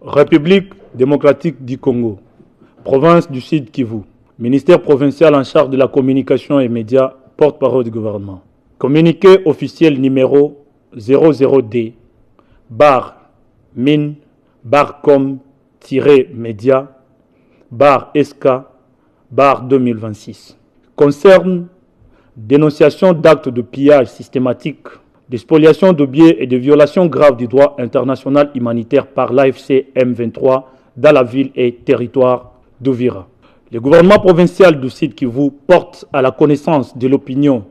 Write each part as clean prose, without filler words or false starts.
République démocratique du Congo, province du Sud Kivu, ministère provincial en charge de la communication et médias, porte-parole du gouvernement. Communiqué officiel numéro 00D, barre mine, barre com-média, barre SK, barre 2026. Concerne dénonciation d'actes de pillage systématique, de spoliation de biens et de violations graves du droit international humanitaire par l'AFC M23 dans la ville et territoire d'Uvira. Le gouvernement provincial du Sud Kivu porte à la connaissance de l'opinion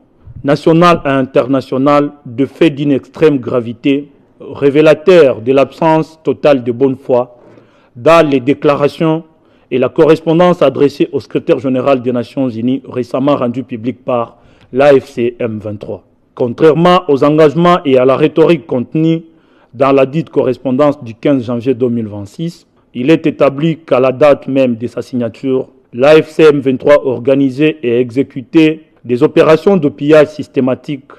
nationale et internationale de faits d'une extrême gravité, révélateurs de l'absence totale de bonne foi dans les déclarations et la correspondance adressée au secrétaire général des Nations Unies récemment rendue publique par l'AFC M23. Contrairement aux engagements et à la rhétorique contenue dans la dite correspondance du 15 janvier 2026, il est établi qu'à la date même de sa signature, l'AFC M23 organisait et exécutait des opérations de pillage systématique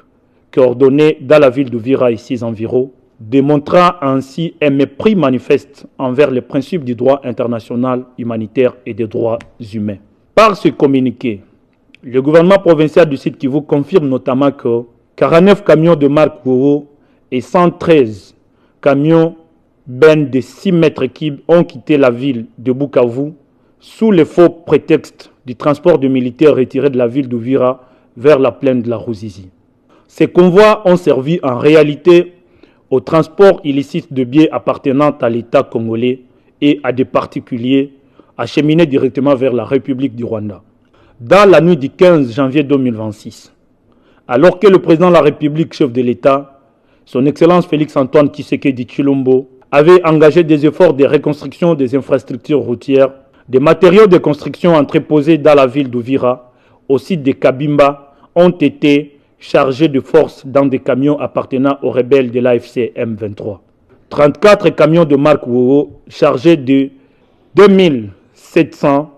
coordonnées dans la ville d'Uvira et ses environs, démontrant ainsi un mépris manifeste envers les principes du droit international humanitaire et des droits humains. Par ce communiqué, le gouvernement provincial du Sud Kivu confirme notamment que 49 camions de marque Wowo et 113 camions bennes de 6 mètres cubes ont quitté la ville de Bukavu sous le faux prétexte du transport de militaires retirés de la ville d'Uvira vers la plaine de la Ruzizi. Ces convois ont servi en réalité au transport illicite de biens appartenant à l'État congolais et à des particuliers acheminés directement vers la République du Rwanda. Dans la nuit du 15 janvier 2026, alors que le président de la République, chef de l'État, son Excellence Félix-Antoine Tshisekedi Tshilombo, avait engagé des efforts de reconstruction des infrastructures routières, des matériaux de construction entreposés dans la ville d'Uvira, au site de Kabimba, ont été chargés de force dans des camions appartenant aux rebelles de l'AFC M23. 34 camions de marque Wowo chargés de 2700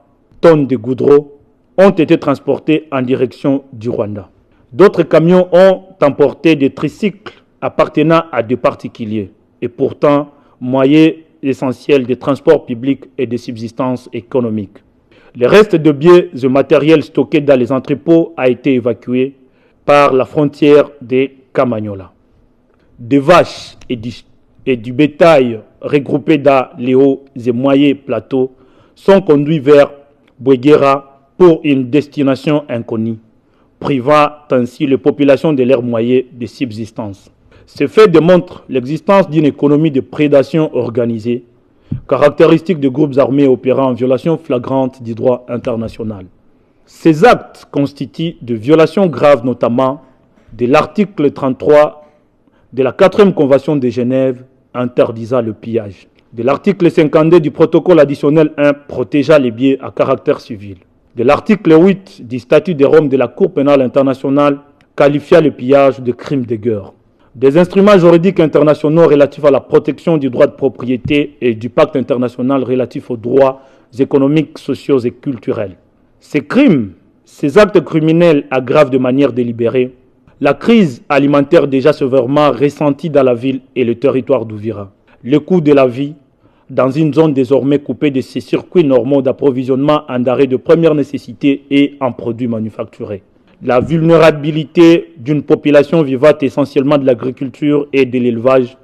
tonnes de goudron ont été transportés en direction du Rwanda. D'autres camions ont emporté des tricycles appartenant à des particuliers et pourtant moyens essentiels de transport public et de subsistance économique. Le reste de biens et matériel stockés dans les entrepôts a été évacué par la frontière de Kamanyola. Des vaches et du bétail regroupés dans les hauts et moyens plateaux sont conduits vers Bouéguera pour une destination inconnue, privant ainsi les populations de leurs moyens de subsistance. Ce fait démontre l'existence d'une économie de prédation organisée, caractéristique de groupes armés opérant en violation flagrante du droit international. Ces actes constituent de violations graves, notamment de l'article 33 de la 4e Convention de Genève interdisant le pillage, de l'article 52 du protocole additionnel 1 protégeant les biens à caractère civil, de l'article 8 du statut de Rome de la Cour pénale internationale qualifiant le pillage de crime de guerre, des instruments juridiques internationaux relatifs à la protection du droit de propriété et du pacte international relatif aux droits économiques, sociaux et culturels. Ces crimes, ces actes criminels aggravent de manière délibérée la crise alimentaire déjà sévèrement ressentie dans la ville et le territoire d'Uvira. Le coût de la vie dans une zone désormais coupée de ses circuits normaux d'approvisionnement en denrées de première nécessité et en produits manufacturés. La vulnérabilité d'une population vivant essentiellement de l'agriculture et de l'élevage,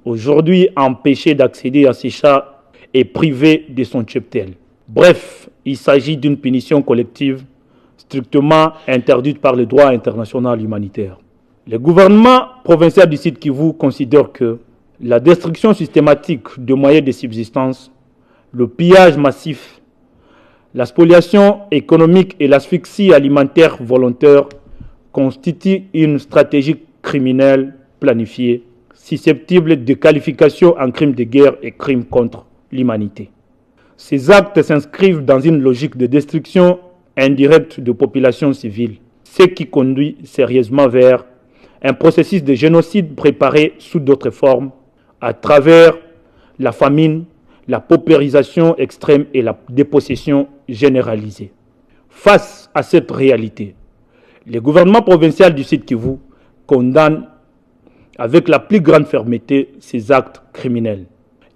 aujourd'hui empêchée d'accéder à ses chats et privée de son cheptel. Bref, il s'agit d'une punition collective strictement interdite par le droit international humanitaire. Le gouvernement provincial du Sud Kivu considère que la destruction systématique de moyens de subsistance, le pillage massif, la spoliation économique et l'asphyxie alimentaire volontaire constituent une stratégie criminelle planifiée, susceptible de qualification en crime de guerre et crime contre l'humanité. Ces actes s'inscrivent dans une logique de destruction indirecte de populations civiles, ce qui conduit sérieusement vers un processus de génocide préparé sous d'autres formes, à travers la famine, la paupérisation extrême et la dépossession généralisée. Face à cette réalité, le gouvernement provincial du Sud Kivu condamne avec la plus grande fermeté ces actes criminels.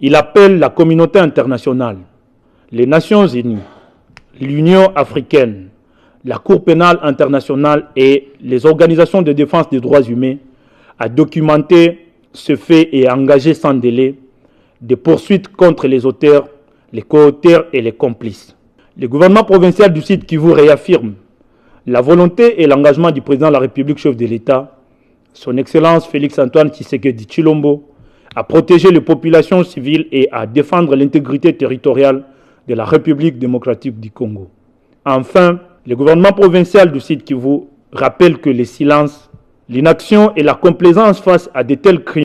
Il appelle la communauté internationale, les Nations Unies, l'Union africaine, la Cour pénale internationale et les organisations de défense des droits humains à documenter ce fait et à engager sans délai des poursuites contre les auteurs, les co-auteurs et les complices. Le gouvernement provincial du Sud Kivu réaffirme la volonté et l'engagement du président de la République, chef de l'État, son Excellence Félix-Antoine Tshisekedi Tshilombo, à protéger les populations civiles et à défendre l'intégrité territoriale de la République démocratique du Congo. Enfin, le gouvernement provincial du Sud Kivu rappelle que le silence, l'inaction et la complaisance face à de tels crimes.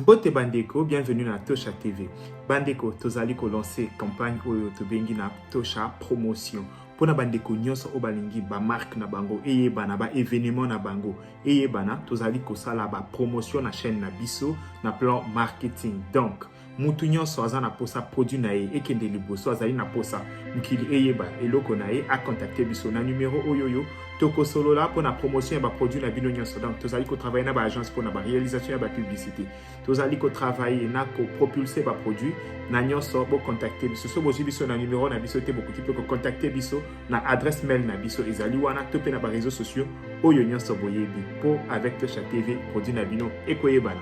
Mbote Bandeko, bienvenue dans Tosha TV. Bandeko, tozali ko lancer campagne oyo tobengi na Tosha promotion. Pona bandeko nyonso obalingi ba marque na bango eyeba ba événement na bango eyeba tozali ko sala ba promotion na chaîne na biso na plan marketing. Donc mutu nyonso aza na posa produit na ye ekende liboso azali na posa mukili eyeba eloko na ye a contacter biso na numéro oyoyo toko solo la pour la promotion ba produit na bino nyonso. Donc tozali ko travailler na ba agence pour na ba réalisation ya ba publicité. Tozali ko travailler na ko propulser ba produit na nyonso bo contacter biso so bozi biso na numéro na biso te beaucoup peut ko contacter biso na adresse mail na biso ezali wana topé na ba réseaux sociaux oyo nyonso boyebi po avec Tosha TV produit na bino ekoyebana.